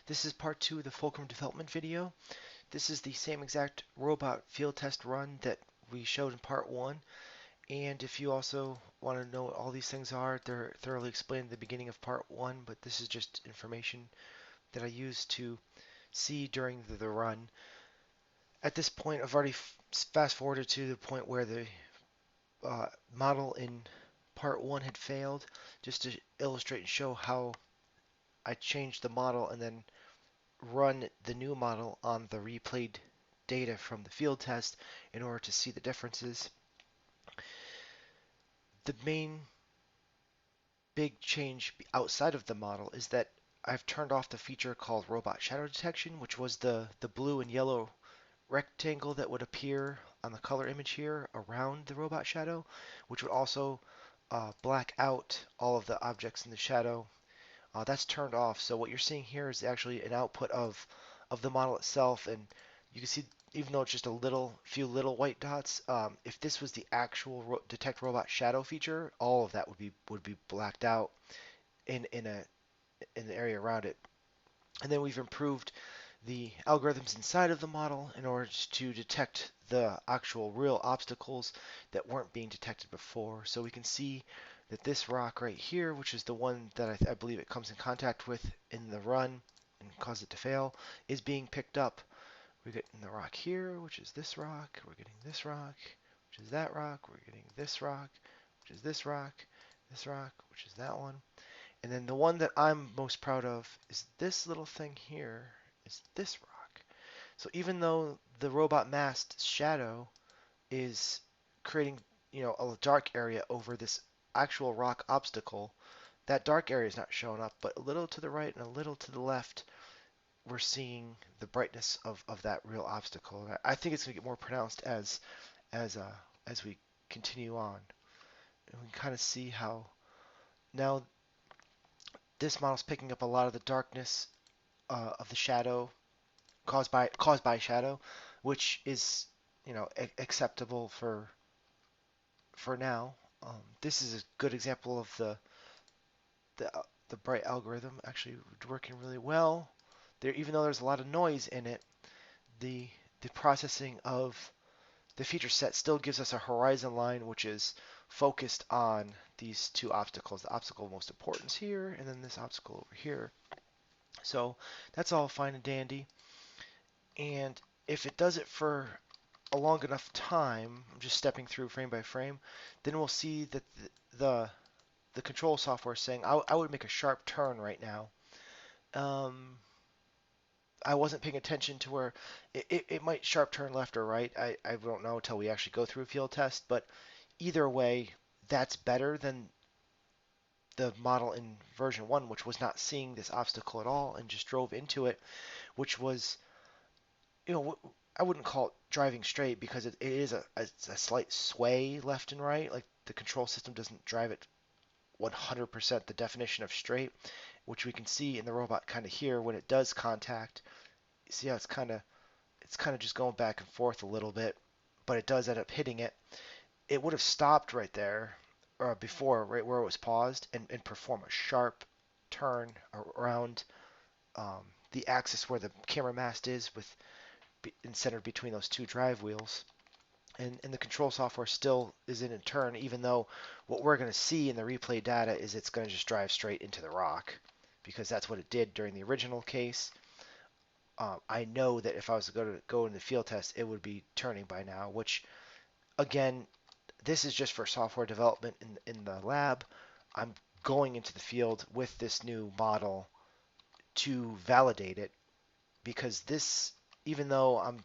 This is part 2 of the Fulcrum development video. This is the same exact robot field test run that we showed in part 1. And if you also want to know what all these things are, they're thoroughly explained at the beginning of part 1, but this is just information that I used to see during the run. At this point, I've already fast forwarded to the point where the model in part 1 had failed, just to illustrate and show how I changed the model and then run the new model on the replayed data from the field test in order to see the differences. The main big change outside of the model is that I've turned off the feature called robot shadow detection, which was the blue and yellow rectangle that would appear on the color image here around the robot shadow, which would also black out all of the objects in the shadow. That's turned off. So what you're seeing here is actually an output of the model itself, and you can see even though it's just few little white dots, if this was the actual detect robot shadow feature, all of that would be blacked out in the area around it. And then we've improved the algorithms inside of the model in order to detect the actual real obstacles that weren't being detected before. So we can see that this rock right here, which is the one that I believe it comes in contact with in the run and cause it to fail, is being picked up. We're getting the rock here, which is this rock. We're getting this rock, which is that rock. We're getting this rock, which is this rock, which is that one. And then the one that I'm most proud of is this little thing here, is this rock. So even though the robot mast shadow is creating, a dark area over this actual rock obstacle, that dark area is not showing up, but a little to the right and a little to the left, we're seeing the brightness of that real obstacle. I think it's going to get more pronounced as uh, as we continue on. And we can kind of see how now this model's picking up a lot of the darkness of the shadow caused by shadow, which is acceptable for now. This is a good example of the the bright algorithm actually working really well. There, even though there's a lot of noise in it, the the processing of the feature set still gives us a horizon line which is focused on these two obstacles. The obstacle of most importance here, and then this obstacle over here. So that's all fine and dandy. And if it does it for a long enough time, I'm just stepping through frame by frame, then we'll see that the, the control software is saying I would make a sharp turn right now. Um, I wasn't paying attention to where it might sharp turn left or right. I don't know until we actually go through a field test, but either way, that's better than the model in version 1, which was not seeing this obstacle at all and just drove into it, which was, I wouldn't call it driving straight because it is a slight sway left and right. Like the control system doesn't drive it 100% the definition of straight, which we can see in the robot kind of here when it does contact. You see how it's kind of just going back and forth a little bit, but it does end up hitting it. It would have stopped right there before, right where it was paused, and perform a sharp turn around the axis where the camera mast is with and centered between those two drive wheels. And the control software still is in turn, even though what we're going to see in the replay data is it's going to just drive straight into the rock because that's what it did during the original case. I know that if I was to go in the field test, it would be turning by now, which again, this is just for software development in the lab. I'm going into the field with this new model to validate it because this, even though I'm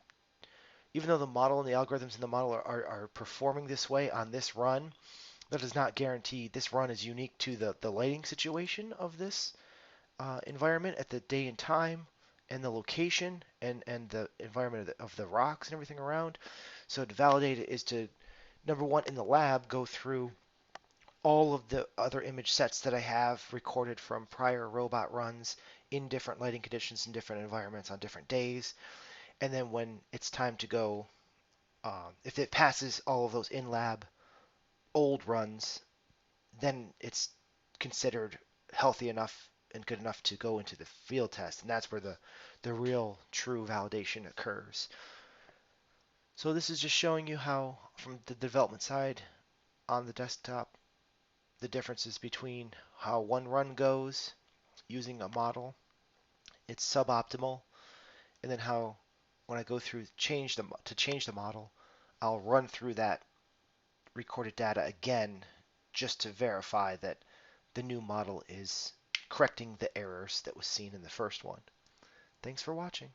even though the model and the algorithms in the model are performing this way on this run, that does not guarantee this run is unique to the lighting situation of this environment at the day and time and the location and the environment of the rocks and everything around. So to validate it is to, number one, in the lab, go through all of the other image sets that I have recorded from prior robot runs in different lighting conditions in different environments on different days. And then when it's time to go, if it passes all of those in-lab old runs, then it's considered healthy enough and good enough to go into the field test, and that's where the real true validation occurs. So this is just showing you how, from the development side on the desktop, the differences between how one run goes using a model, it's suboptimal, and then how when I go through to change the model, I'll run through that recorded data again just to verify that the new model is correcting the errors that was seen in the first one. Thanks for watching.